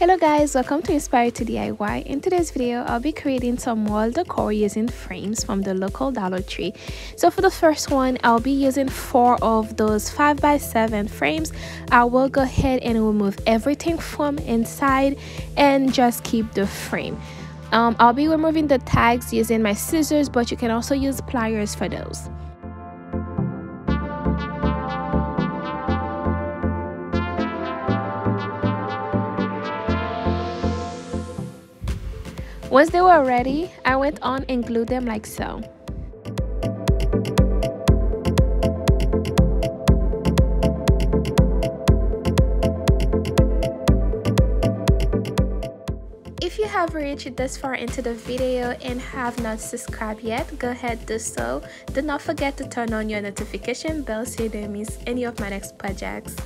Hello guys, welcome to Inspire to DIY. In today's video, I'll be creating some wall decor using frames from the local Dollar Tree. So for the first one, I'll be using 4 of those 5x7 frames. I will go ahead and remove everything from inside and just keep the frame. I'll be removing the tags using my scissors, but you can also use pliers for those. Once they were ready, I went on and glued them like so. If you have reached this far into the video and have not subscribed yet, go ahead do so. Do not forget to turn on your notification bell so you don't miss any of my next projects.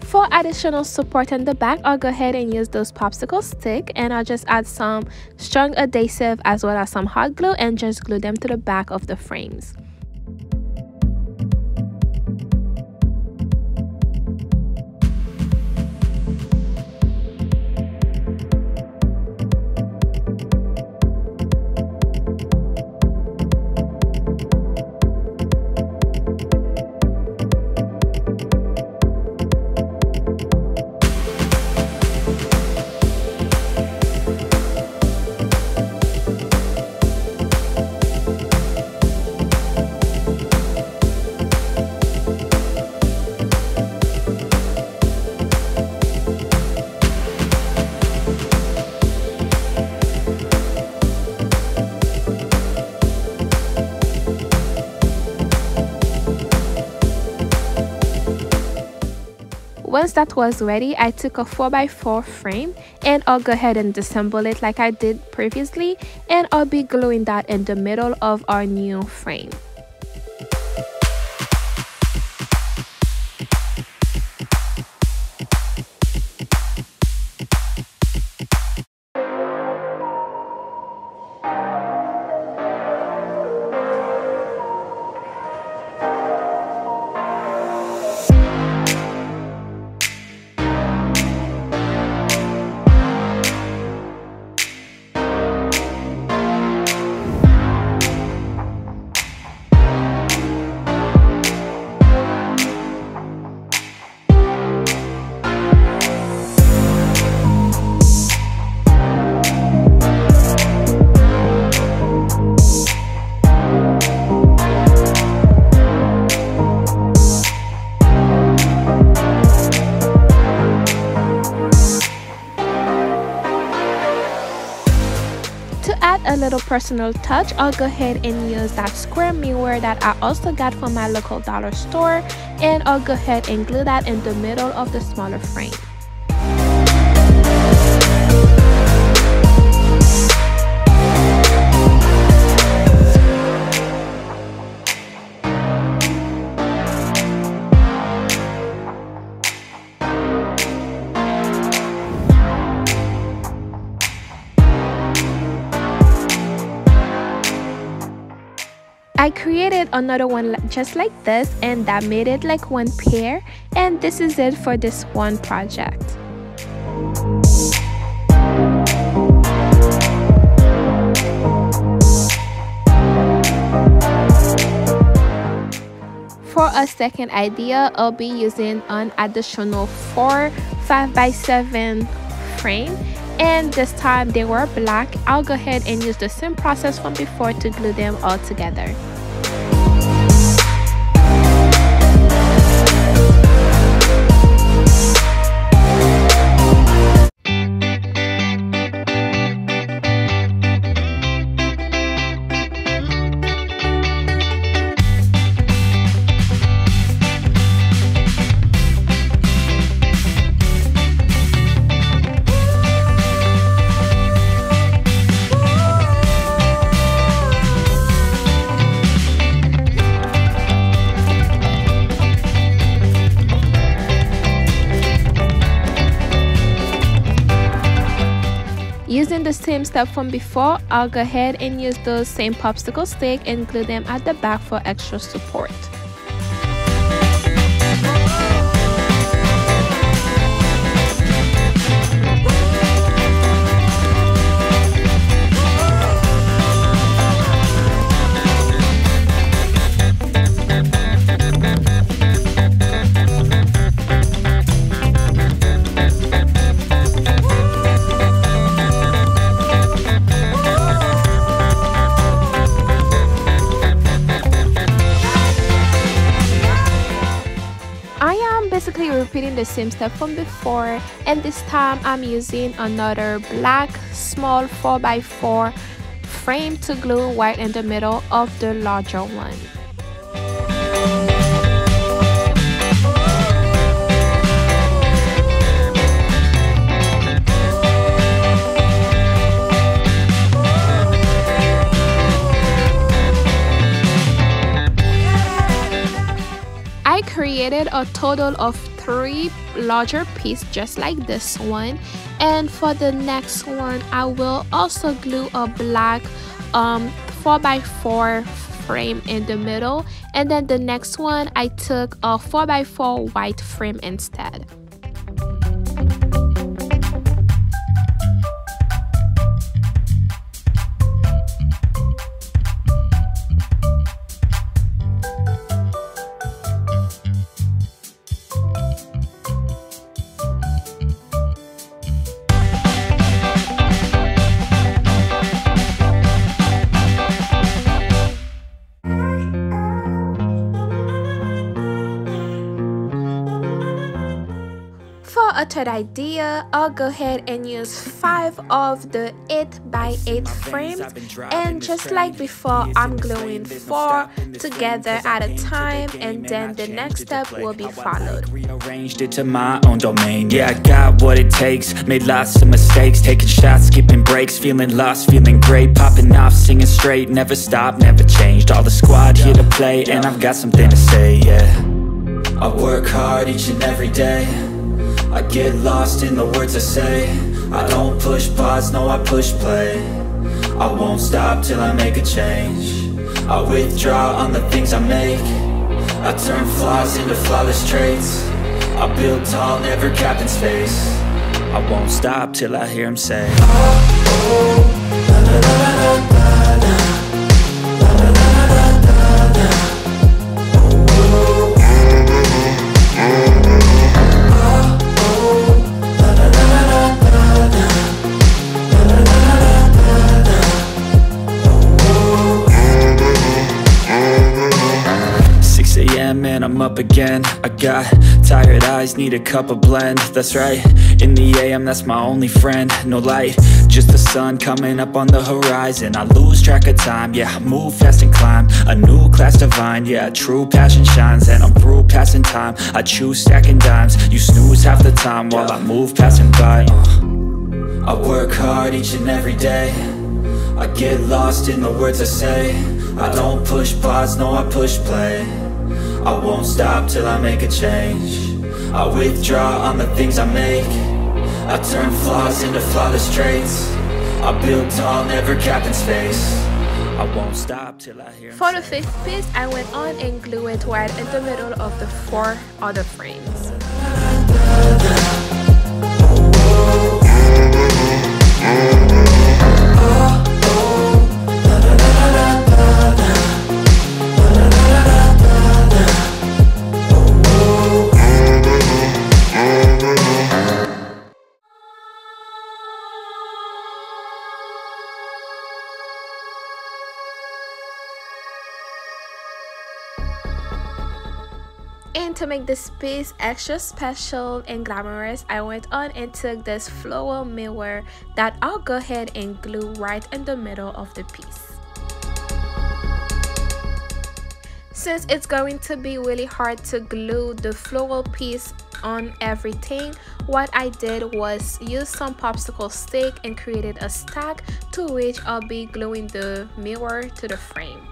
For additional support on the back, I'll go ahead and use those popsicle sticks, and I'll just add some strong adhesive as well as some hot glue and just glue them to the back of the frames. Once that was ready, I took a 4x4 frame and I'll go ahead and disassemble it like I did previously, and I'll be gluing that in the middle of our new frame. A little personal touch, I'll go ahead and use that square mirror that I also got from my local dollar store, and I'll go ahead and glue that in the middle of the smaller frame. I created another one just like this, and that made it like one pair, and this is it for this one project. For a second idea, I'll be using an additional 4 5x7 frame, and this time they were black. I'll go ahead and use the same process from before to glue them all together. Using the same step from before, I'll go ahead and use those same popsicle stick and glue them at the back for extra support. Basically repeating the same step from before, and this time I'm using another black small 4x4 frame to glue right in the middle of the larger one. I created a total of 3 larger pieces just like this one, and for the next one I will also glue a black 4x4 frame in the middle, and then the next one I took a 4x4 white frame instead. For a third idea, I'll go ahead and use 5 of the 8x8 frames, and just like before, I'm gluing 4 together at a time, and then the next step will be followed. Rearranged it to my own domain. Yeah, I got what it takes, made lots of mistakes, taking shots, skipping breaks, feeling lost, feeling great, popping off, singing straight, never stopped, never changed. All the squad here to play, and I've got something to say, yeah. I work hard each and every day, I get lost in the words I say. I don't push pause, no I push play. I won't stop till I make a change. I withdraw on the things I make. I turn flaws into flawless traits. I build tall, never capped in space. I won't stop till I hear him say, oh, oh, la, la, la, la, la, la. And I'm up again. I got tired eyes, need a cup of blend. That's right, in the AM, that's my only friend. No light, just the sun coming up on the horizon. I lose track of time, yeah, I move fast and climb a new class divine, yeah, true passion shines. And I'm through passing time, I choose stacking dimes. You snooze half the time while I move passing by. I work hard each and every day, I get lost in the words I say. I don't push pause, no I push play. I won't stop till I make a change. I withdraw on the things I make. I turn flaws into flawless traits. I build tall, never capped in space. I won't stop till I hear him For the 5th piece, I went on and glued it right in the middle of the 4 other frames. And to make this piece extra special and glamorous, I went on and took this floral mirror that I'll go ahead and glue right in the middle of the piece. Since it's going to be really hard to glue the floral piece on everything, what I did was use some popsicle stick and created a stack to which I'll be gluing the mirror to the frame.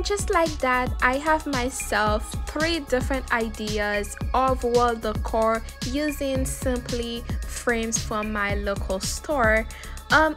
And just like that, I have myself 3 different ideas of wall decor using simply frames from my local store.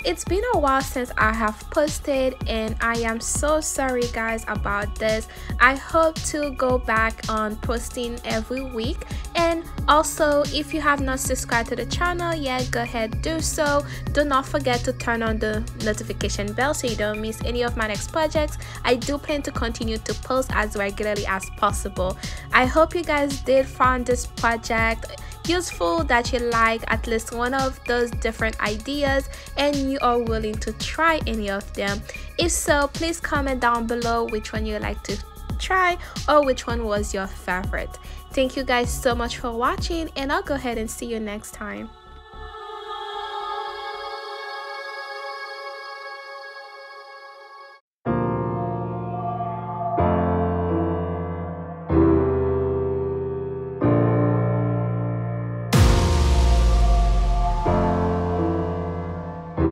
It's been a while since I have posted, and I am so sorry guys about this. I hope to go back on posting every week. And also, if you have not subscribed to the channel yet, go ahead, do so. Do not forget to turn on the notification bell so you don't miss any of my next projects. I do plan to continue to post as regularly as possible. I hope you guys did find this project useful, that you like at least one of those different ideas and you are willing to try any of them. If so, please comment down below which one you like to try or which one was your favorite. Thank you guys so much for watching, and I'll go ahead and see you next time.